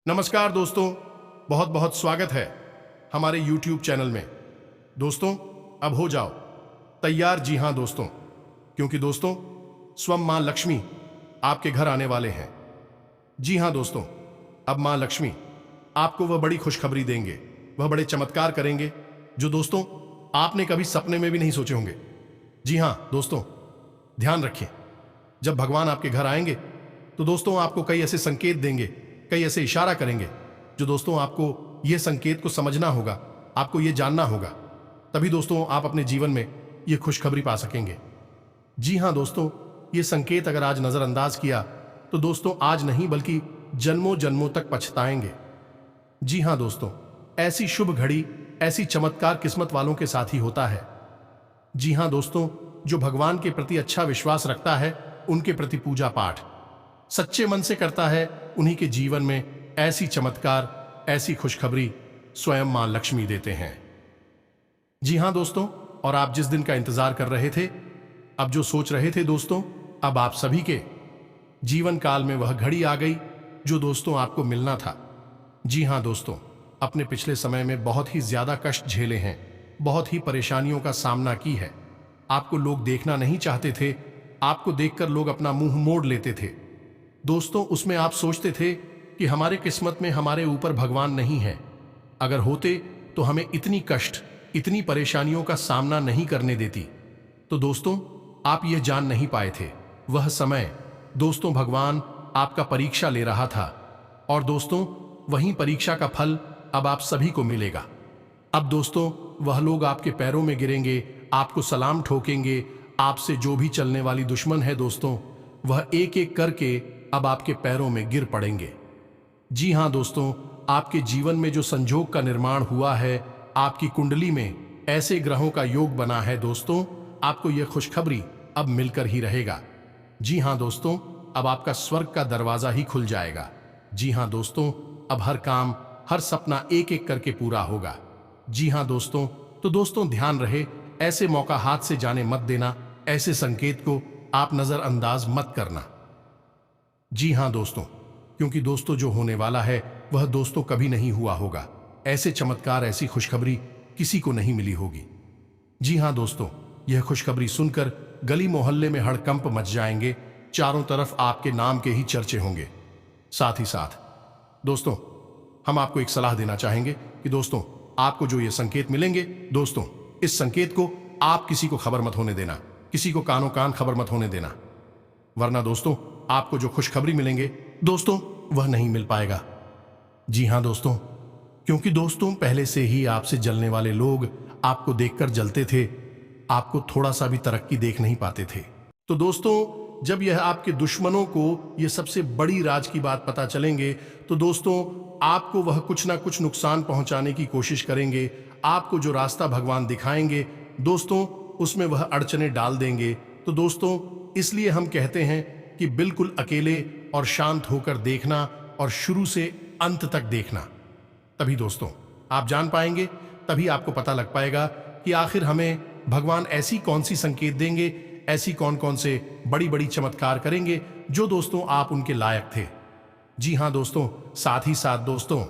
नमस्कार दोस्तों, बहुत बहुत स्वागत है हमारे YouTube चैनल में। दोस्तों, अब हो जाओ तैयार। जी हाँ दोस्तों, क्योंकि दोस्तों स्वयं माँ लक्ष्मी आपके घर आने वाले हैं। जी हाँ दोस्तों, अब माँ लक्ष्मी आपको वह बड़ी खुशखबरी देंगे, वह बड़े चमत्कार करेंगे जो दोस्तों आपने कभी सपने में भी नहीं सोचे होंगे। जी हाँ दोस्तों, ध्यान रखिए, जब भगवान आपके घर आएंगे तो दोस्तों आपको कई ऐसे संकेत देंगे, कई ऐसे इशारा करेंगे जो दोस्तों आपको यह संकेत को समझना होगा, आपको यह जानना होगा, तभी दोस्तों आप अपने जीवन में यह खुशखबरी पा सकेंगे। जी हाँ दोस्तों, ये संकेत अगर आज नजरअंदाज किया तो दोस्तों आज नहीं बल्कि जन्मों जन्मों तक पछताएंगे। जी हाँ दोस्तों, ऐसी शुभ घड़ी, ऐसी चमत्कार किस्मत वालों के साथ ही होता है। जी हाँ दोस्तों, जो भगवान के प्रति अच्छा विश्वास रखता है, उनके प्रति पूजा पाठ सच्चे मन से करता है, उन्हीं के जीवन में ऐसी चमत्कार, ऐसी खुशखबरी स्वयं मां लक्ष्मी देते हैं। जी हां दोस्तों, और आप जिस दिन का इंतजार कर रहे थे, अब जो सोच रहे थे दोस्तों, अब आप सभी के जीवन काल में वह घड़ी आ गई जो दोस्तों आपको मिलना था। जी हां दोस्तों, अपने पिछले समय में बहुत ही ज्यादा कष्ट झेले हैं, बहुत ही परेशानियों का सामना की है। आपको लोग देखना नहीं चाहते थे, आपको देखकर लोग अपना मुंह मोड़ लेते थे। दोस्तों उसमें आप सोचते थे कि हमारे किस्मत में हमारे ऊपर भगवान नहीं है, अगर होते तो हमें इतनी कष्ट, इतनी परेशानियों का सामना नहीं करने देती। तो दोस्तों आप ये जान नहीं पाए थे, वह समय दोस्तों भगवान आपका परीक्षा ले रहा था, और दोस्तों वही परीक्षा का फल अब आप सभी को मिलेगा। अब दोस्तों वह लोग आपके पैरों में गिरेंगे, आपको सलाम ठोकेंगे, आपसे जो भी चलने वाली दुश्मन है दोस्तों, वह एक एक करके अब आपके पैरों में गिर पड़ेंगे। जी हां दोस्तों, आपके जीवन में जो संजोग का निर्माण हुआ है, आपकी कुंडली में ऐसे ग्रहों का योग बना है दोस्तों, आपको यह खुशखबरी अब मिलकर ही रहेगा। जी हां दोस्तों, अब आपका स्वर्ग का दरवाजा ही खुल जाएगा। जी हां दोस्तों, अब हर काम, हर सपना एक एक करके पूरा होगा। जी हां दोस्तों, तो दोस्तों ध्यान रहे, ऐसे मौका हाथ से जाने मत देना, ऐसे संकेत को आप नजरअंदाज मत करना। जी हां दोस्तों, क्योंकि दोस्तों जो होने वाला है वह दोस्तों कभी नहीं हुआ होगा। ऐसे चमत्कार, ऐसी खुशखबरी किसी को नहीं मिली होगी। जी हां दोस्तों, यह खुशखबरी सुनकर गली मोहल्ले में हड़कंप मच जाएंगे, चारों तरफ आपके नाम के ही चर्चे होंगे। साथ ही साथ दोस्तों हम आपको एक सलाह देना चाहेंगे कि दोस्तों आपको जो ये संकेत मिलेंगे, दोस्तों इस संकेत को आप किसी को खबर मत होने देना, किसी को कानों कान खबर मत होने देना, वरना दोस्तों आपको जो खुशखबरी मिलेंगे दोस्तों वह नहीं मिल पाएगा। जी हां दोस्तों, क्योंकि दोस्तों पहले से ही आपसे जलने वाले लोग आपको देखकर जलते थे, आपको थोड़ा सा भी तरक्की देख नहीं पाते थे। तो दोस्तों जब यह आपके दुश्मनों को यह सबसे बड़ी राज की बात पता चलेंगे, तो दोस्तों आपको वह कुछ ना कुछ नुकसान पहुंचाने की कोशिश करेंगे। आपको जो रास्ता भगवान दिखाएंगे दोस्तों, उसमें वह अड़चने डाल देंगे। तो दोस्तों इसलिए हम कहते हैं कि बिल्कुल अकेले और शांत होकर देखना, और शुरू से अंत तक देखना, तभी दोस्तों आप जान पाएंगे, तभी आपको पता लग पाएगा कि आखिर हमें भगवान ऐसी कौन सी संकेत देंगे, ऐसी कौन कौन से बड़ी बड़ी चमत्कार करेंगे जो दोस्तों आप उनके लायक थे। जी हां दोस्तों, साथ ही साथ दोस्तों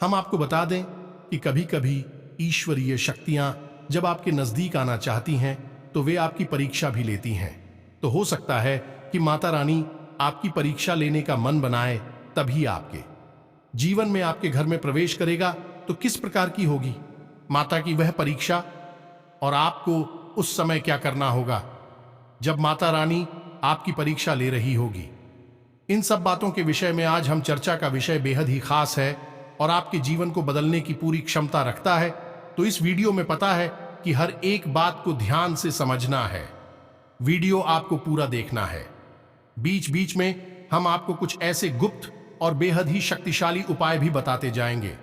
हम आपको बता दें कि कभी कभी ईश्वरीय शक्तियां जब आपके नजदीक आना चाहती हैं तो वे आपकी परीक्षा भी लेती हैं। तो हो सकता है कि माता रानी आपकी परीक्षा लेने का मन बनाए, तभी आपके जीवन में आपके घर में प्रवेश करेगा। तो किस प्रकार की होगी माता की वह परीक्षा, और आपको उस समय क्या करना होगा जब माता रानी आपकी परीक्षा ले रही होगी। इन सब बातों के विषय में आज हम चर्चा का विषय बेहद ही खास है और आपके जीवन को बदलने की पूरी क्षमता रखता है। तो इस वीडियो में पता है कि हर एक बात को ध्यान से समझना है, वीडियो आपको पूरा देखना है। बीच बीच में हम आपको कुछ ऐसे गुप्त और बेहद ही शक्तिशाली उपाय भी बताते जाएंगे,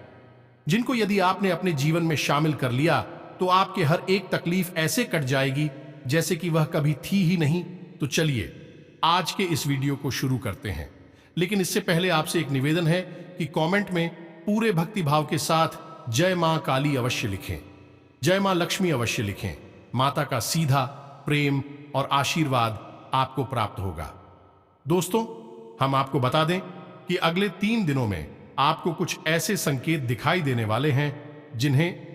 जिनको यदि आपने अपने जीवन में शामिल कर लिया तो आपके हर एक तकलीफ ऐसे कट जाएगी जैसे कि वह कभी थी ही नहीं। तो चलिए आज के इस वीडियो को शुरू करते हैं, लेकिन इससे पहले आपसे एक निवेदन है कि कमेंट में पूरे भक्ति भाव के साथ जय मां काली अवश्य लिखें, जय मां लक्ष्मी अवश्य लिखें। माता का सीधा प्रेम और आशीर्वाद आपको प्राप्त होगा। दोस्तों हम आपको बता दें कि अगले 3 दिनों में आपको कुछ ऐसे संकेत दिखाई देने वाले हैं जिन्हें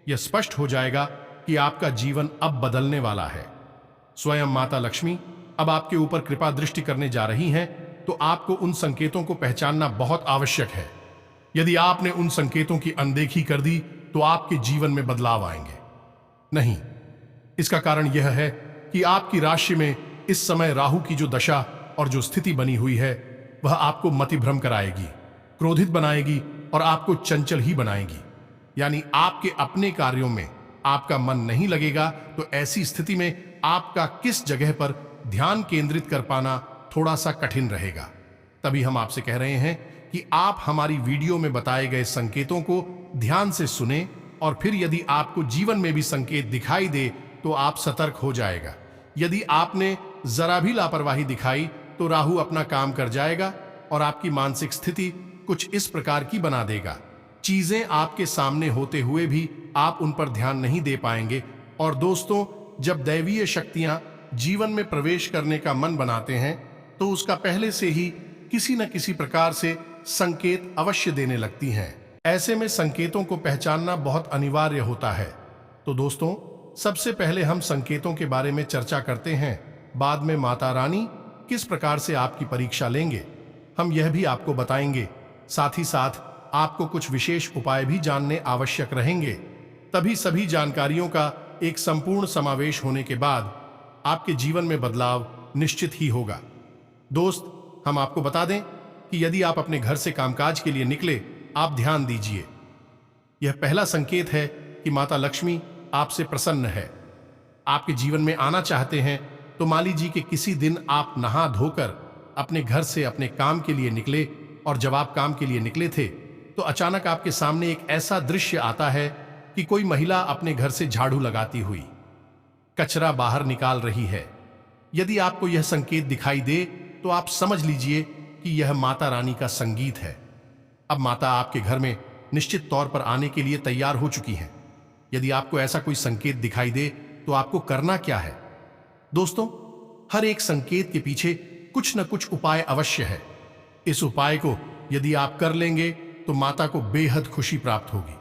यह स्पष्ट हो जाएगा कि आपका जीवन अब बदलने वाला है। स्वयं माता लक्ष्मी अब आपके ऊपर कृपा दृष्टि करने जा रही हैं, तो आपको उन संकेतों को पहचानना बहुत आवश्यक है। यदि आपने उन संकेतों की अनदेखी कर दी तो आपके जीवन में बदलाव आएंगे नहीं। इसका कारण यह है कि आपकी राशि में इस समय राहु की जो दशा और जो स्थिति बनी हुई है वह आपको मतिभ्रम कराएगी, क्रोधित बनाएगी और आपको चंचल ही बनाएगी। यानी आपके अपने कार्यों में आपका मन नहीं लगेगा। तो ऐसी स्थिति में आपका किस जगह पर ध्यान केंद्रित कर पाना थोड़ा सा कठिन रहेगा। तभी हम आपसे कह रहे हैं कि आप हमारी वीडियो में बताए गए संकेतों को ध्यान से सुने और फिर यदि आपको जीवन में भी संकेत दिखाई दे तो आप सतर्क हो जाएगा। यदि आपने जरा भी लापरवाही दिखाई तो राहु अपना काम कर जाएगा और आपकी मानसिक स्थिति कुछ इस प्रकार की बना देगा। चीजें आपके सामने होते हुए भी आप उन पर ध्यान नहीं दे पाएंगे। और दोस्तों, जब दैवीय शक्तियां जीवन में प्रवेश करने का मन बनाते हैं तो उसका पहले से ही किसी न किसी प्रकार से संकेत अवश्य देने लगती हैं। ऐसे में संकेतों को पहचानना बहुत अनिवार्य होता है। तो दोस्तों, सबसे पहले हम संकेतों के बारे में चर्चा करते हैं। बाद में माता रानी किस प्रकार से आपकी परीक्षा लेंगे हम यह भी आपको बताएंगे। साथ ही साथ आपको कुछ विशेष उपाय भी जानने आवश्यक रहेंगे। तभी सभी जानकारियों का एक संपूर्ण समावेश होने के बाद आपके जीवन में बदलाव निश्चित ही होगा। दोस्त, हम आपको बता दें कि यदि आप अपने घर से कामकाज के लिए निकले, आप ध्यान दीजिए। यह पहला संकेत है कि माता लक्ष्मी आपसे प्रसन्न है, आपके जीवन में आना चाहते हैं। तो मान लीजिए कि किसी दिन आप नहा धोकर अपने घर से अपने काम के लिए निकले और जब आप काम के लिए निकले थे तो अचानक आपके सामने एक ऐसा दृश्य आता है कि कोई महिला अपने घर से झाड़ू लगाती हुई कचरा बाहर निकाल रही है। यदि आपको यह संकेत दिखाई दे तो आप समझ लीजिए कि यह माता रानी का संगीत है। अब माता आपके घर में निश्चित तौर पर आने के लिए तैयार हो चुकी हैं। यदि आपको ऐसा कोई संकेत दिखाई दे तो आपको करना क्या है? दोस्तों, हर एक संकेत के पीछे कुछ न कुछ उपाय अवश्य है। इस उपाय को यदि आप कर लेंगे तो माता को बेहद खुशी प्राप्त होगी,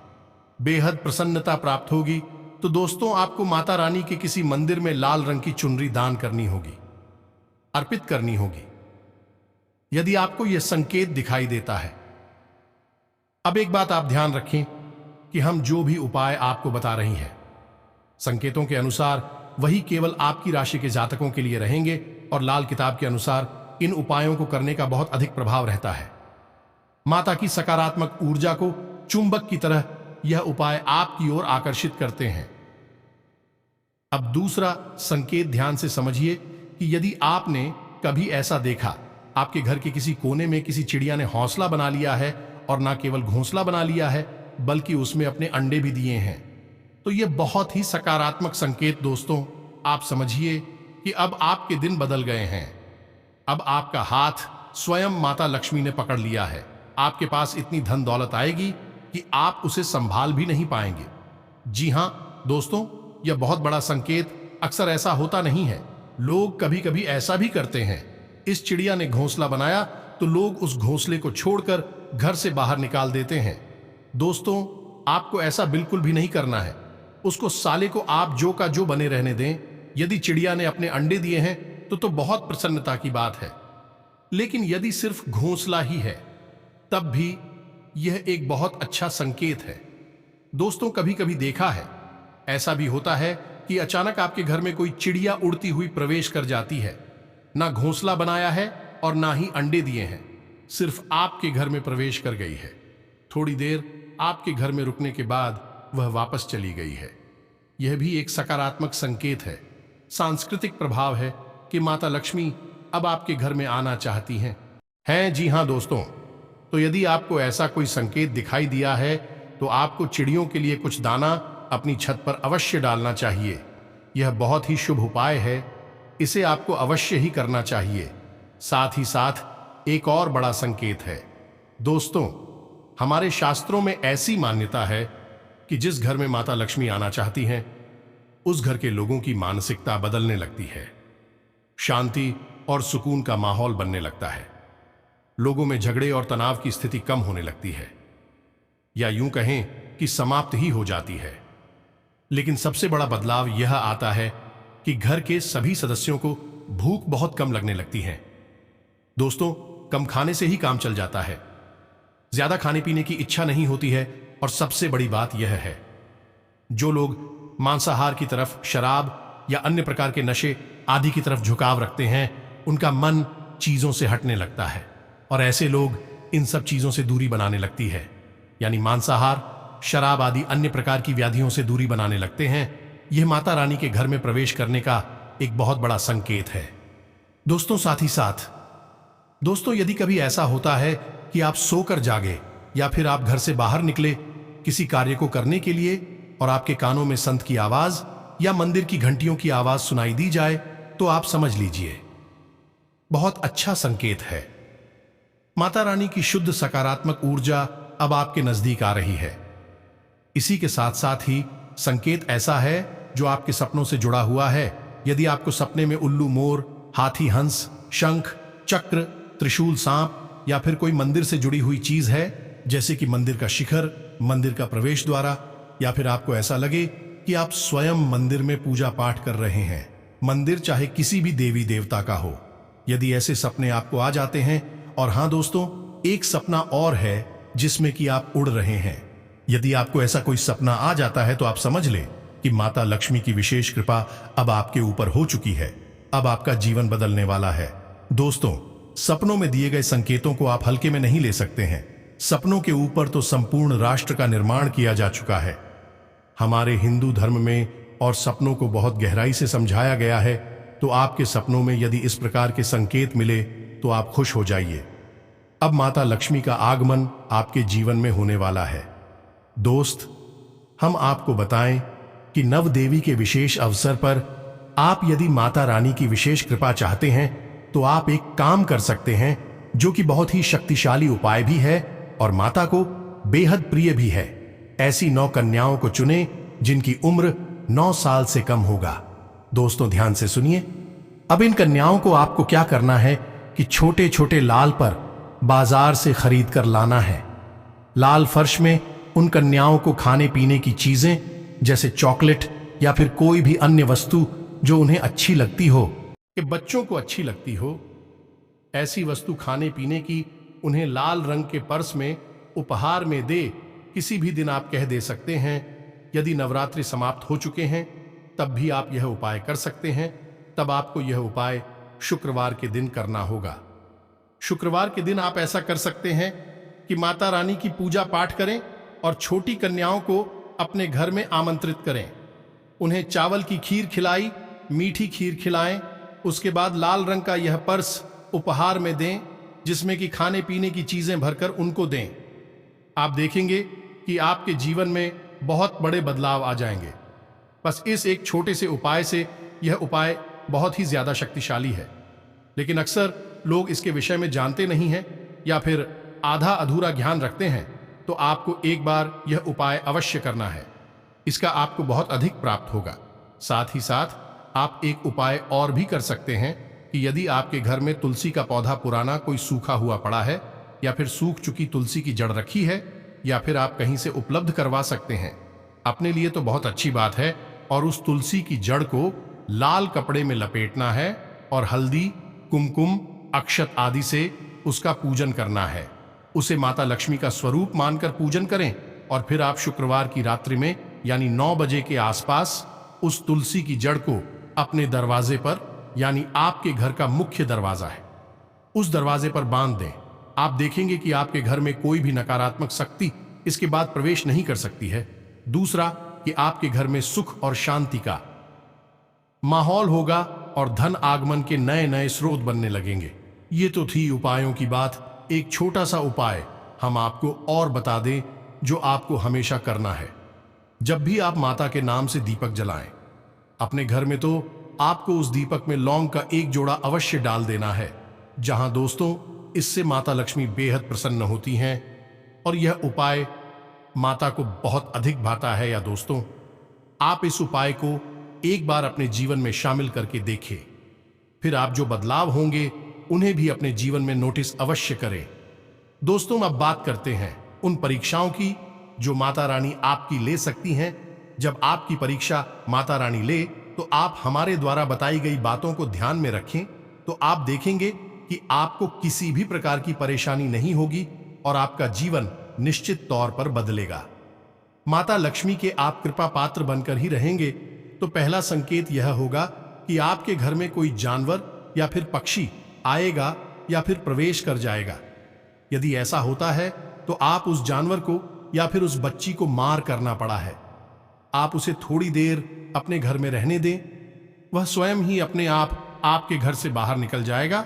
बेहद प्रसन्नता प्राप्त होगी। तो दोस्तों, आपको माता रानी के किसी मंदिर में लाल रंग की चुनरी दान करनी होगी, अर्पित करनी होगी, यदि आपको यह संकेत दिखाई देता है। अब एक बात आप ध्यान रखें कि हम जो भी उपाय आपको बता रही हैं, संकेतों के अनुसार वही केवल आपकी राशि के जातकों के लिए रहेंगे और लाल किताब के अनुसार इन उपायों को करने का बहुत अधिक प्रभाव रहता है। माता की सकारात्मक ऊर्जा को चुंबक की तरह यह उपाय आपकी ओर आकर्षित करते हैं। अब दूसरा संकेत ध्यान से समझिए कि यदि आपने कभी ऐसा देखा, आपके घर के किसी कोने में किसी चिड़िया ने घोंसला बना लिया है और ना केवल घोंसला बना लिया है बल्कि उसमें अपने अंडे भी दिए हैं, तो यह बहुत ही सकारात्मक संकेत। दोस्तों, आप समझिए कि अब आपके दिन बदल गए हैं। अब आपका हाथ स्वयं माता लक्ष्मी ने पकड़ लिया है। आपके पास इतनी धन दौलत आएगी कि आप उसे संभाल भी नहीं पाएंगे। जी हां दोस्तों, यह बहुत बड़ा संकेत अक्सर ऐसा होता नहीं है। लोग कभी कभी ऐसा भी करते हैं। इस चिड़िया ने घोंसला बनाया तो लोग उस घोंसले को छोड़कर घर से बाहर निकाल देते हैं। दोस्तों, आपको ऐसा बिल्कुल भी नहीं करना है। उसको साले को आप जो का जो बने रहने दें। यदि चिड़िया ने अपने अंडे दिए हैं तो बहुत प्रसन्नता की बात है, लेकिन यदि सिर्फ घोंसला ही है तब भी यह एक बहुत अच्छा संकेत है। दोस्तों, कभी कभी देखा है, ऐसा भी होता है कि अचानक आपके घर में कोई चिड़िया उड़ती हुई प्रवेश कर जाती है। ना घोंसला बनाया है और ना ही अंडे दिए हैं, सिर्फ आपके घर में प्रवेश कर गई है। थोड़ी देर आपके घर में रुकने के बाद वह वापस चली गई है। यह भी एक सकारात्मक संकेत है, सांस्कृतिक प्रभाव है कि माता लक्ष्मी अब आपके घर में आना चाहती हैं। जी हां दोस्तों, तो यदि आपको ऐसा कोई संकेत दिखाई दिया है तो आपको चिड़ियों के लिए कुछ दाना अपनी छत पर अवश्य डालना चाहिए। यह बहुत ही शुभ उपाय है, इसे आपको अवश्य ही करना चाहिए। साथ ही साथ एक और बड़ा संकेत है। दोस्तों, हमारे शास्त्रों में ऐसी मान्यता है कि जिस घर में माता लक्ष्मी आना चाहती हैं उस घर के लोगों की मानसिकता बदलने लगती है, शांति और सुकून का माहौल बनने लगता है। लोगों में झगड़े और तनाव की स्थिति कम होने लगती है, या यूं कहें कि समाप्त ही हो जाती है। लेकिन सबसे बड़ा बदलाव यह आता है कि घर के सभी सदस्यों को भूख बहुत कम लगने लगती है। दोस्तों, कम खाने से ही काम चल जाता है, ज्यादा खाने पीने की इच्छा नहीं होती है। और सबसे बड़ी बात यह है, जो लोग मांसाहार की तरफ, शराब या अन्य प्रकार के नशे आदि की तरफ झुकाव रखते हैं, उनका मन चीजों से हटने लगता है और ऐसे लोग इन सब चीजों से दूरी बनाने लगती है, यानी मांसाहार, शराब आदि अन्य प्रकार की व्याधियों से दूरी बनाने लगते हैं। यह माता रानी के घर में प्रवेश करने का एक बहुत बड़ा संकेत है। दोस्तों, साथ ही साथ दोस्तों, यदि कभी ऐसा होता है कि आप सोकर जागे या फिर आप घर से बाहर निकले किसी कार्य को करने के लिए और आपके कानों में संत की आवाज या मंदिर की घंटियों की आवाज सुनाई दी जाए, तो आप समझ लीजिए बहुत अच्छा संकेत है। माता रानी की शुद्ध सकारात्मक ऊर्जा अब आपके नजदीक आ रही है। इसी के साथ साथ ही संकेत ऐसा है जो आपके सपनों से जुड़ा हुआ है। यदि आपको सपने में उल्लू, मोर, हाथी, हंस, शंख, चक्र, त्रिशूल, सांप या फिर कोई मंदिर से जुड़ी हुई चीज है, जैसे कि मंदिर का शिखर, मंदिर का प्रवेश द्वारा, या फिर आपको ऐसा लगे कि आप स्वयं मंदिर में पूजा पाठ कर रहे हैं, मंदिर चाहे किसी भी देवी देवता का हो, यदि ऐसे सपने आपको आ जाते हैं। और हां दोस्तों, एक सपना और है जिसमें कि आप उड़ रहे हैं। यदि आपको ऐसा कोई सपना आ जाता है तो आप समझ लें कि माता लक्ष्मी की विशेष कृपा अब आपके ऊपर हो चुकी है। अब आपका जीवन बदलने वाला है। दोस्तों, सपनों में दिए गए संकेतों को आप हल्के में नहीं ले सकते हैं। सपनों के ऊपर तो संपूर्ण राष्ट्र का निर्माण किया जा चुका है। हमारे हिंदू धर्म में और सपनों को बहुत गहराई से समझाया गया है। तो आपके सपनों में यदि इस प्रकार के संकेत मिले तो आप खुश हो जाइए। अब माता लक्ष्मी का आगमन आपके जीवन में होने वाला है। दोस्त, हम आपको बताएं कि नव देवी के विशेष अवसर पर आप यदि माता रानी की विशेष कृपा चाहते हैं तो आप एक काम कर सकते हैं जो कि बहुत ही शक्तिशाली उपाय भी है और माता को बेहद प्रिय भी है। ऐसी 9 कन्याओं को चुनें जिनकी उम्र 9 साल से कम होगा। दोस्तों, ध्यान से सुनिए। अब इन कन्याओं को आपको क्या करना है कि छोटे छोटे लाल पर बाजार से खरीद कर लाना है। लाल फर्श में उन कन्याओं को खाने पीने की चीजें जैसे चॉकलेट या फिर कोई भी अन्य वस्तु जो उन्हें अच्छी लगती हो, कि बच्चों को अच्छी लगती हो, ऐसी वस्तु खाने पीने की उन्हें लाल रंग के पर्स में उपहार में दे। किसी भी दिन आप कह दे सकते हैं। यदि नवरात्रि समाप्त हो चुके हैं तब भी आप यह उपाय कर सकते हैं। तब आपको यह उपाय शुक्रवार के दिन करना होगा। शुक्रवार के दिन आप ऐसा कर सकते हैं कि माता रानी की पूजा पाठ करें और छोटी कन्याओं को अपने घर में आमंत्रित करें। उन्हें चावल की खीर खिलाई, मीठी खीर खिलाएं। उसके बाद लाल रंग का यह पर्स उपहार में दें जिसमें कि खाने पीने की चीजें भरकर उनको दें। आप देखेंगे कि आपके जीवन में बहुत बड़े बदलाव आ जाएंगे। बस इस एक छोटे से उपाय से यह उपाय बहुत ही ज्यादा शक्तिशाली है, लेकिन अक्सर लोग इसके विषय में जानते नहीं हैं या फिर आधा अधूरा ज्ञान रखते हैं। तो आपको एक बार यह उपाय अवश्य करना है। इसका आपको बहुत अधिक प्राप्त होगा। साथ ही साथ आप एक उपाय और भी कर सकते हैं कि यदि आपके घर में तुलसी का पौधा पुराना कोई सूखा हुआ पड़ा है या फिर सूख चुकी तुलसी की जड़ रखी है या फिर आप कहीं से उपलब्ध करवा सकते हैं, अपने लिए तो बहुत अच्छी बात है। और उस तुलसी की जड़ को लाल कपड़े में लपेटना है और हल्दी, कुमकुम, अक्षत आदि से उसका पूजन करना है। उसे माता लक्ष्मी का स्वरूप मानकर पूजन करें और फिर आप शुक्रवार की रात्रि में यानी 9 बजे के आसपास उस तुलसी की जड़ को अपने दरवाजे पर, यानी आपके घर का मुख्य दरवाजा है, उस दरवाजे पर बांध दें। आप देखेंगे कि आपके घर में कोई भी नकारात्मक शक्ति इसके बाद प्रवेश नहीं कर सकती है। दूसरा कि आपके घर में सुख और शांति का माहौल होगा और धन आगमन के नए नए स्रोत बनने लगेंगे। ये तो थी उपायों की बात। एक छोटा सा उपाय हम आपको और बता दें जो आपको हमेशा करना है। जब भी आप माता के नाम से दीपक जलाएं अपने घर में, तो आपको उस दीपक में लौंग का एक जोड़ा अवश्य डाल देना है। जहां दोस्तों इससे माता लक्ष्मी बेहद प्रसन्न होती हैं और यह उपाय माता को बहुत अधिक भाता है। या दोस्तों, आप इस उपाय को एक बार अपने जीवन में शामिल करके देखें, फिर आप जो बदलाव होंगे उन्हें भी अपने जीवन में नोटिस अवश्य करें। दोस्तों, अब बात करते हैं उन परीक्षाओं की जो माता रानी आपकी ले सकती हैं। जब आपकी परीक्षा माता रानी ले तो आप हमारे द्वारा बताई गई बातों को ध्यान में रखें तो आप देखेंगे कि आपको किसी भी प्रकार की परेशानी नहीं होगी और आपका जीवन निश्चित तौर पर बदलेगा। माता लक्ष्मी के आप कृपा पात्र बनकर ही रहेंगे तो पहला संकेत यह होगा कि आपके घर में कोई जानवर या फिर पक्षी आएगा या फिर प्रवेश कर जाएगा। यदि ऐसा होता है तो आप उस जानवर को या फिर उस बच्ची को मार करना पड़ा है। आप उसे थोड़ी देर अपने घर में रहने दें, वह स्वयं ही अपने आप आपके घर से बाहर निकल जाएगा।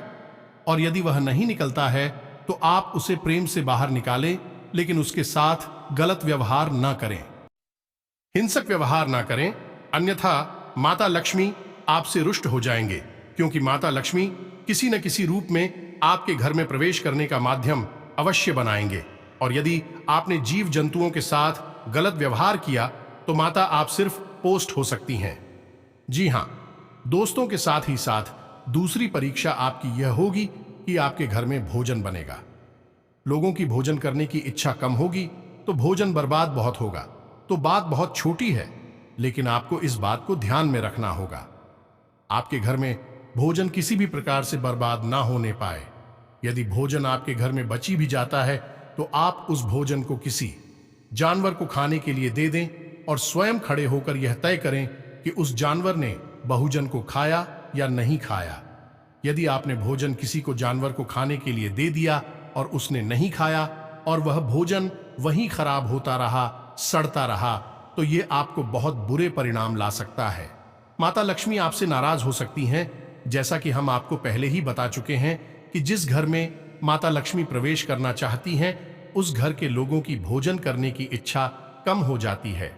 और यदि वह नहीं निकलता है तो आप उसे प्रेम से बाहर निकालें, लेकिन उसके साथ गलत व्यवहार ना करें, हिंसक व्यवहार ना करें, अन्यथा माता लक्ष्मी आपसे रुष्ट हो जाएंगे, क्योंकि माता लक्ष्मी किसी न किसी रूप में आपके घर में प्रवेश करने का माध्यम अवश्य बनाएंगे। और यदि आपने जीव जंतुओं के साथ गलत व्यवहार किया तो माता आप सिर्फ पोस्ट हो सकती हैं। जी हां दोस्तों, के साथ ही साथ दूसरी परीक्षा आपकी यह होगी कि आपके घर में भोजन बनेगा। लोगों की भोजन करने की इच्छा कम होगी तो भोजन बर्बाद बहुत होगा। तो बात बहुत छोटी है, लेकिन आपको इस बात को ध्यान में रखना होगा। आपके घर में भोजन किसी भी प्रकार से बर्बाद ना होने पाए। यदि भोजन आपके घर में बची भी जाता है तो आप उस भोजन को किसी जानवर को खाने के लिए दे दें और स्वयं खड़े होकर यह तय करें कि उस जानवर ने बहुजन को खाया या नहीं खाया। यदि आपने भोजन किसी को जानवर को खाने के लिए दे दिया और उसने नहीं खाया और वह भोजन वहीं खराब होता रहा, सड़ता रहा, तो ये आपको बहुत बुरे परिणाम ला सकता है। माता लक्ष्मी आपसे नाराज हो सकती हैं। जैसा कि हम आपको पहले ही बता चुके हैं कि जिस घर में माता लक्ष्मी प्रवेश करना चाहती हैं उस घर के लोगों की भोजन करने की इच्छा कम हो जाती है,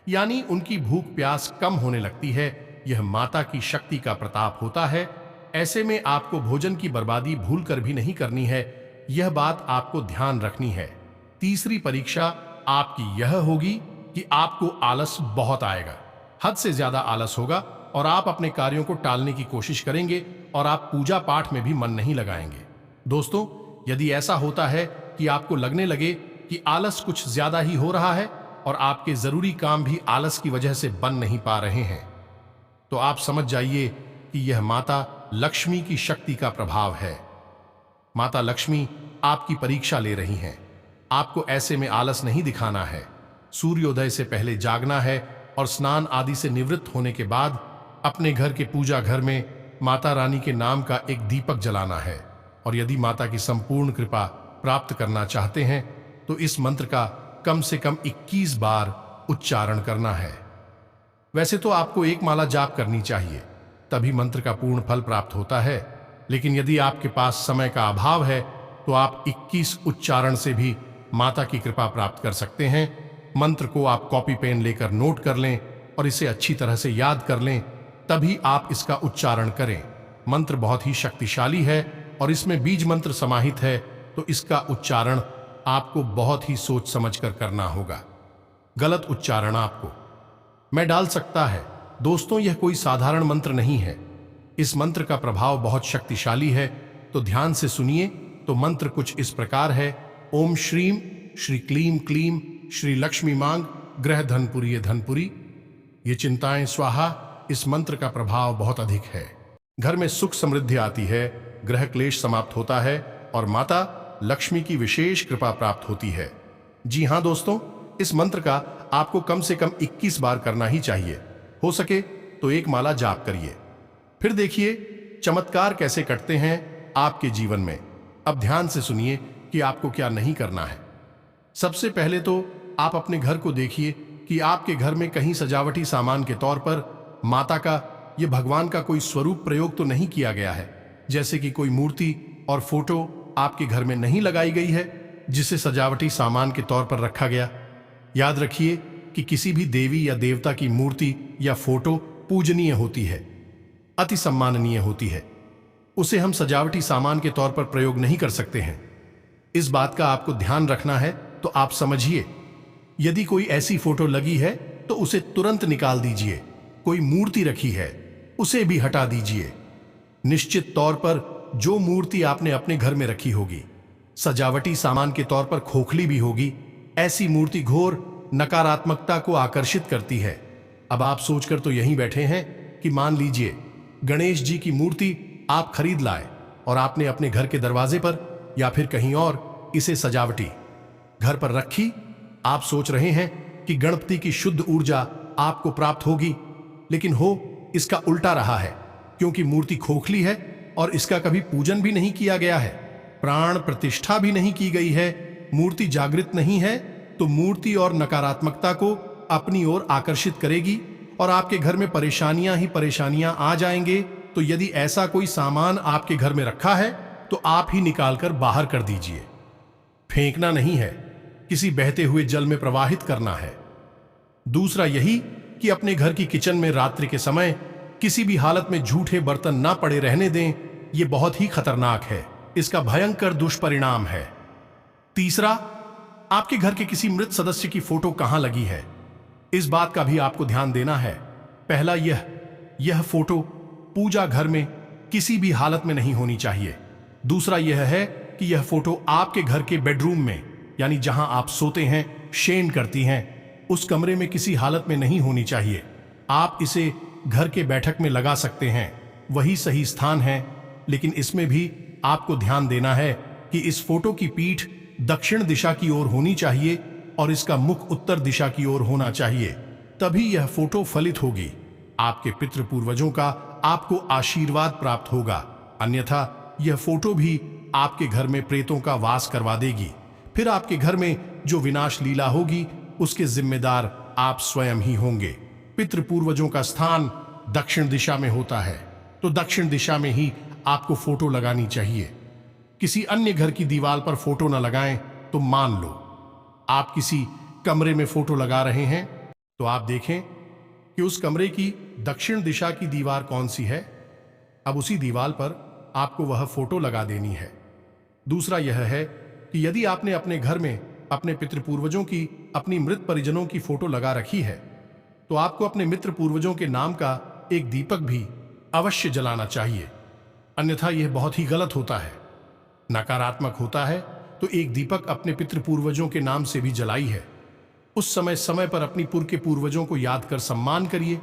यानी उनकी भूख प्यास कम होने लगती है। यह माता की शक्ति का प्रताप होता है। ऐसे में आपको भोजन की बर्बादी भूल कर भी नहीं करनी है, यह बात आपको ध्यान रखनी है। तीसरी परीक्षा आपकी यह होगी कि आपको आलस बहुत आएगा, हद से ज्यादा आलस होगा और आप अपने कार्यों को टालने की कोशिश करेंगे और आप पूजा पाठ में भी मन नहीं लगाएंगे। दोस्तों, यदि ऐसा होता है कि आपको लगने लगे कि आलस कुछ ज्यादा ही हो रहा है और आपके जरूरी काम भी आलस की वजह से बन नहीं पा रहे हैं, तो आप समझ जाइए कि यह माता लक्ष्मी की शक्ति का प्रभाव है। माता लक्ष्मी आपकी परीक्षा ले रही हैं। आपको ऐसे में आलस नहीं दिखाना है। सूर्योदय से पहले जागना है और स्नान आदि से निवृत्त होने के बाद अपने घर के पूजा घर में माता रानी के नाम का एक दीपक जलाना है। और यदि माता की संपूर्ण कृपा प्राप्त करना चाहते हैं तो इस मंत्र का कम से कम 21 बार उच्चारण करना है। वैसे तो आपको एक माला जाप करनी चाहिए, तभी मंत्र का पूर्ण फल प्राप्त होता है, लेकिन यदि आपके पास समय का अभाव है तो आप 21 उच्चारण से भी माता की कृपा प्राप्त कर सकते हैं। मंत्र को आप कॉपी पेन लेकर नोट कर लें और इसे अच्छी तरह से याद कर लें, तभी आप इसका उच्चारण करें। मंत्र बहुत ही शक्तिशाली है और इसमें बीज मंत्र समाहित है, तो इसका उच्चारण आपको बहुत ही सोच समझकर करना होगा। गलत उच्चारण आपको मैं डाल सकता है। दोस्तों, यह कोई साधारण मंत्र नहीं है। इस मंत्र का प्रभाव बहुत शक्तिशाली है, तो ध्यान से सुनिए। तो मंत्र कुछ इस प्रकार है: ओम श्रीम श्री क्लीम क्लीम श्री लक्ष्मी मांग ग्रह धनपुरी धनपुरी। ये चिंताएं स्वाहा। इस मंत्र का प्रभाव बहुत अधिक है। घर में सुख समृद्धि आती है, ग्रह क्लेश समाप्त होता है और माता लक्ष्मी की विशेष कृपा प्राप्त होती है। जी हां दोस्तों, इस मंत्र का आपको कम से कम 21 बार करना ही चाहिए। हो सके तो एक माला जाप करिए, फिर देखिए चमत्कार कैसे कटते हैं आपके जीवन में। अब ध्यान से सुनिए कि आपको क्या नहीं करना है। सबसे पहले तो आप अपने घर को देखिए कि आपके घर में कहीं सजावटी सामान के तौर पर माता का या भगवान का कोई स्वरूप प्रयोग तो नहीं किया गया है, जैसे कि कोई मूर्ति और फोटो आपके घर में नहीं लगाई गई है जिसे सजावटी सामान के तौर पर रखा गया। याद रखिए कि किसी भी देवी या देवता की मूर्ति या फोटो पूजनीय होती है, अति सम्माननीय होती है। उसे हम सजावटी सामान के तौर पर प्रयोग नहीं कर सकते हैं। इस बात का आपको ध्यान रखना है। तो आप समझिए, यदि कोई ऐसी फोटो लगी है तो उसे तुरंत निकाल दीजिए। कोई मूर्ति रखी है उसे भी हटा दीजिए। निश्चित तौर पर जो मूर्ति आपने अपने घर में रखी होगी सजावटी सामान के तौर पर खोखली भी होगी, ऐसी मूर्ति घोर नकारात्मकता को आकर्षित करती है। अब आप सोचकर तो यहीं बैठे हैं कि मान लीजिए गणेश जी की मूर्ति आप खरीद लाए और आपने अपने घर के दरवाजे पर या फिर कहीं और इसे सजावटी घर पर रखी। आप सोच रहे हैं कि गणपति की शुद्ध ऊर्जा आपको प्राप्त होगी, लेकिन हो इसका उल्टा रहा है, क्योंकि मूर्ति खोखली है और इसका कभी पूजन भी नहीं किया गया है, प्राण प्रतिष्ठा भी नहीं की गई है, मूर्ति जागृत नहीं है, तो मूर्ति और नकारात्मकता को अपनी ओर आकर्षित करेगी और आपके घर में परेशानियां ही परेशानियां आ जाएंगे। तो यदि ऐसा कोई सामान आपके घर में रखा है तो आप ही निकालकर बाहर कर दीजिए। फेंकना नहीं है, किसी बहते हुए जल में प्रवाहित करना है। दूसरा यही कि अपने घर की किचन में रात्रि के समय किसी भी हालत में झूठे बर्तन ना पड़े रहने दें, यह बहुत ही खतरनाक है, इसका भयंकर दुष्परिणाम है। तीसरा, आपके घर के किसी मृत सदस्य की फोटो कहां लगी है, इस बात का भी आपको ध्यान देना है। पहला, यह फोटो पूजा घर में किसी भी हालत में नहीं होनी चाहिए। दूसरा यह है कि यह फोटो आपके घर के बेडरूम में, यानी जहां आप सोते हैं, शयन करती हैं, उस कमरे में किसी हालत में नहीं होनी चाहिए। आप इसे घर के बैठक में लगा सकते हैं, वही सही स्थान है, लेकिन इसमें भी आपको ध्यान देना है कि इस फोटो की पीठ दक्षिण दिशा की ओर होनी चाहिए और इसका मुख उत्तर दिशा की ओर होना चाहिए, तभी यह फोटो फलित होगी। आपके पितृ पूर्वजों का आपको आशीर्वाद प्राप्त होगा, अन्यथा यह फोटो भी आपके घर में प्रेतों का वास करवा देगी। फिर आपके घर में जो विनाश लीला होगी उसके जिम्मेदार आप स्वयं ही होंगे। पितृ पूर्वजों का स्थान दक्षिण दिशा में होता है, तो दक्षिण दिशा में ही आपको फोटो लगानी चाहिए। किसी अन्य घर की दीवार पर फोटो न लगाएं। तो मान लो आप किसी कमरे में फोटो लगा रहे हैं, तो आप देखें कि उस कमरे की दक्षिण दिशा की दीवार कौन सी है। अब उसी दीवार पर आपको वह फोटो लगा देनी है। दूसरा यह है कि यदि आपने अपने घर में अपने पितृ पूर्वजों की, अपनी मृत परिजनों की फोटो लगा रखी है, तो आपको अपने मित्र पूर्वजों के नाम का एक दीपक भी अवश्य जलाना चाहिए, अन्यथा यह बहुत ही गलत होता है, नकारात्मक होता है। तो एक दीपक अपने पितृ पूर्वजों के नाम से भी जलाई है। उस समय पर अपनी पुर के पूर्वजों को याद कर सम्मान करिए।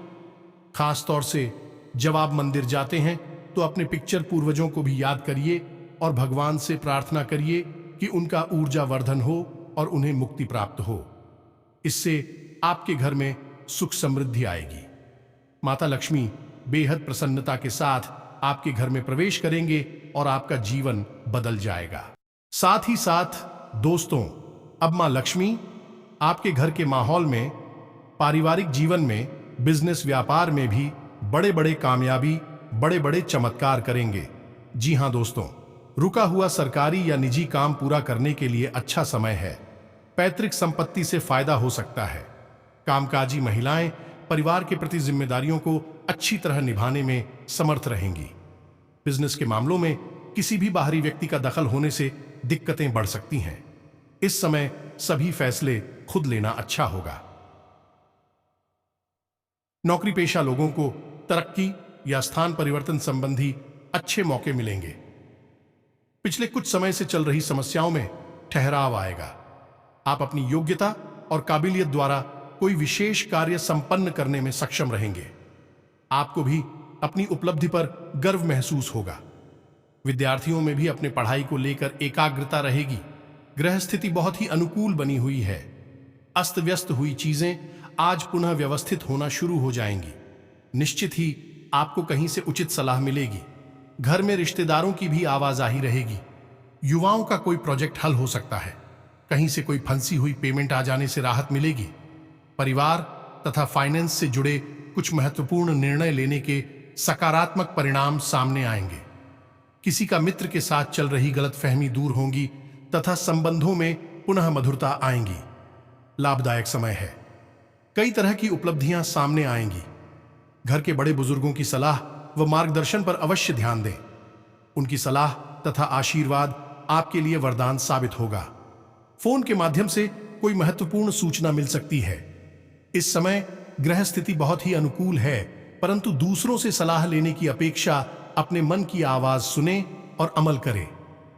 खास तौर से जब आप मंदिर जाते हैं तो अपने पिक्चर पूर्वजों को भी याद करिए और भगवान से प्रार्थना करिए कि उनका ऊर्जा वर्धन हो और उन्हें मुक्ति प्राप्त हो। इससे आपके घर में सुख समृद्धि आएगी। माता लक्ष्मी बेहद प्रसन्नता के साथ आपके घर में प्रवेश करेंगे और आपका जीवन बदल जाएगा। साथ ही साथ दोस्तों, अब मां लक्ष्मी आपके घर के माहौल में, पारिवारिक जीवन में, बिजनेस व्यापार में भी बड़े बड़े कामयाबी, बड़े बड़े चमत्कार करेंगे। जी हां दोस्तों, रुका हुआ सरकारी या निजी काम पूरा करने के लिए अच्छा समय है। पैतृक संपत्ति से फायदा हो सकता है। कामकाजी महिलाएं परिवार के प्रति जिम्मेदारियों को अच्छी तरह निभाने में समर्थ रहेंगी। बिजनेस के मामलों में किसी भी बाहरी व्यक्ति का दखल होने से दिक्कतें बढ़ सकती हैं। इस समय सभी फैसले खुद लेना अच्छा होगा। नौकरी पेशा लोगों को तरक्की या स्थान परिवर्तन संबंधी अच्छे मौके मिलेंगे। पिछले कुछ समय से चल रही समस्याओं में ठहराव आएगा। आप अपनी योग्यता और काबिलियत द्वारा कोई विशेष कार्य संपन्न करने में सक्षम रहेंगे। आपको भी अपनी उपलब्धि पर गर्व महसूस होगा। विद्यार्थियों में भी अपने पढ़ाई को लेकर एकाग्रता रहेगी। ग्रह स्थिति बहुत ही अनुकूल बनी हुई है। अस्त व्यस्त हुई चीजें आज पुनः व्यवस्थित होना शुरू हो जाएंगी। निश्चित ही आपको कहीं से उचित सलाह मिलेगी। घर में रिश्तेदारों की भी आवाजाही रहेगी। युवाओं का कोई प्रोजेक्ट हल हो सकता है। कहीं से कोई फंसी हुई पेमेंट आ जाने से राहत मिलेगी। परिवार तथा फाइनेंस से जुड़े कुछ महत्वपूर्ण निर्णय लेने के सकारात्मक परिणाम सामने आएंगे। किसी का मित्र के साथ चल रही गलतफहमी दूर होंगी तथा संबंधों में पुनः मधुरता आएंगी। लाभदायक समय है। कई तरह की उपलब्धियां सामने आएंगी। घर के बड़े बुजुर्गों की सलाह व मार्गदर्शन पर अवश्य ध्यान दें। उनकी सलाह तथा आशीर्वाद आपके लिए वरदान साबित होगा। फोन के माध्यम से कोई महत्वपूर्ण सूचना मिल सकती है। इस समय ग्रह स्थिति बहुत ही अनुकूल है, परंतु दूसरों से सलाह लेने की अपेक्षा अपने मन की आवाज सुने और अमल करें।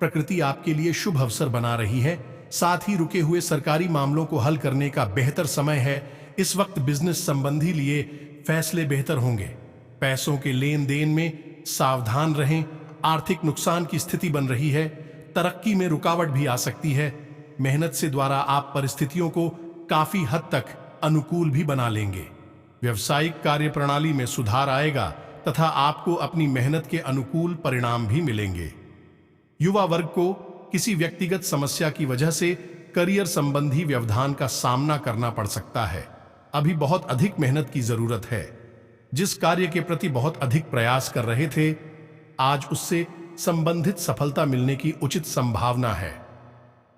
प्रकृति आपके लिए शुभ अवसर बना रही है, साथ ही रुके हुए सरकारी मामलों को हल करने का बेहतर समय है। इस वक्त बिजनेस संबंधी लिए फैसले बेहतर होंगे। पैसों के लेन देन में सावधान रहें। आर्थिक नुकसान की स्थिति बन रही है। तरक्की में रुकावट भी आ सकती है। मेहनत से द्वारा आप परिस्थितियों को काफी हद तक अनुकूल भी बना लेंगे। व्यवसायिक कार्यप्रणाली में सुधार आएगा तथा आपको अपनी मेहनत के अनुकूल परिणाम भी मिलेंगे। युवा वर्ग को किसी व्यक्तिगत समस्या की वजह से करियर संबंधी व्यवधान का सामना करना पड़ सकता है। अभी बहुत अधिक मेहनत की जरूरत है। जिस कार्य के प्रति बहुत अधिक प्रयास कर रहे थे, आज उससे संबंधित सफलता मिलने की उचित संभावना है।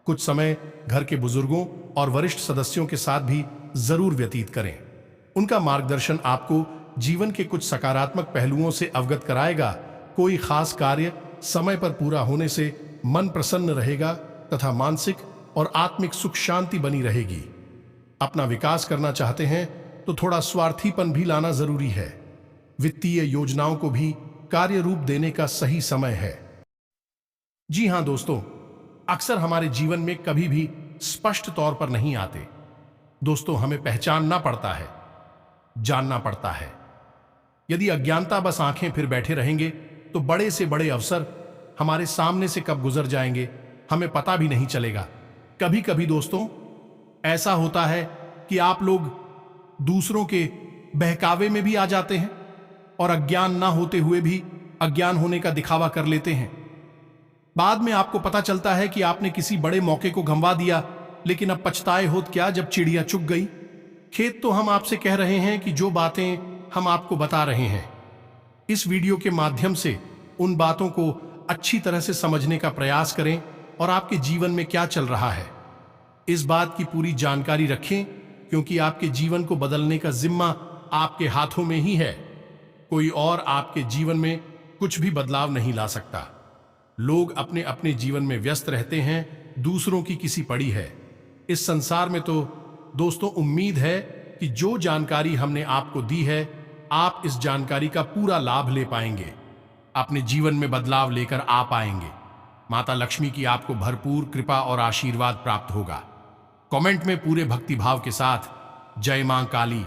कुछ समय घर के बुजुर्गों और वरिष्ठ सदस्यों के साथ भी जरूर व्यतीत करें। उनका मार्गदर्शन आपको जीवन के कुछ सकारात्मक पहलुओं से अवगत कराएगा। कोई खास कार्य समय पर पूरा होने से मन प्रसन्न रहेगा तथा मानसिक और आत्मिक सुख शांति बनी रहेगी। अपना विकास करना चाहते हैं तो थोड़ा स्वार्थीपन भी लाना जरूरी है। वित्तीय योजनाओं को भी कार्य रूप देने का सही समय है। जी हां दोस्तों, अक्सर हमारे जीवन में कभी भी स्पष्ट तौर पर नहीं आते। दोस्तों, हमें पहचानना पड़ता है, जानना पड़ता है। यदि अज्ञानता बस आंखें फिर बैठे रहेंगे तो बड़े से बड़े अवसर हमारे सामने से कब गुजर जाएंगे हमें पता भी नहीं चलेगा। कभी कभी दोस्तों ऐसा होता है कि आप लोग दूसरों के बहकावे में भी आ जाते हैं और अज्ञान ना होते हुए भी अज्ञान होने का दिखावा कर लेते हैं। बाद में आपको पता चलता है कि आपने किसी बड़े मौके को गंवा दिया, लेकिन अब पछताए होत क्या जब चिड़िया चुग गई। खेत तो हम आपसे कह रहे हैं कि जो बातें हम आपको बता रहे हैं, इस वीडियो के माध्यम से उन बातों को अच्छी तरह से समझने का प्रयास करें और आपके जीवन में क्या चल रहा है इस बात की पूरी जानकारी रखें, क्योंकि आपके जीवन को बदलने का जिम्मा आपके हाथों में ही है। कोई और आपके जीवन में कुछ भी बदलाव नहीं ला सकता। लोग अपने अपने जीवन में व्यस्त रहते हैं, दूसरों की किसी पड़ी है। इस संसार में तो दोस्तों उम्मीद है कि जो जानकारी हमने आपको दी है, आप इस जानकारी का पूरा लाभ ले पाएंगे, अपने जीवन में बदलाव लेकर आ पाएंगे। माता लक्ष्मी की आपको भरपूर कृपा और आशीर्वाद प्राप्त होगा। कमेंट में पूरे भक्ति भाव के साथ जय मां काली,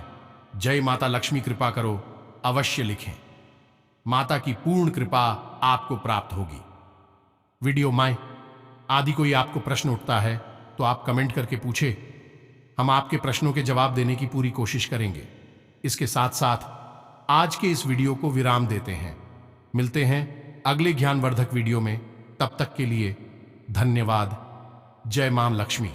जय माता लक्ष्मी कृपा करो अवश्य लिखें। माता की पूर्ण कृपा आपको प्राप्त होगी। वीडियो में आदि कोई आपको प्रश्न उठता है तो आप कमेंट करके पूछे, हम आपके प्रश्नों के जवाब देने की पूरी कोशिश करेंगे। इसके साथ साथ आज के इस वीडियो को विराम देते हैं। मिलते हैं अगले ज्ञानवर्धक वीडियो में। तब तक के लिए धन्यवाद। जय मां लक्ष्मी।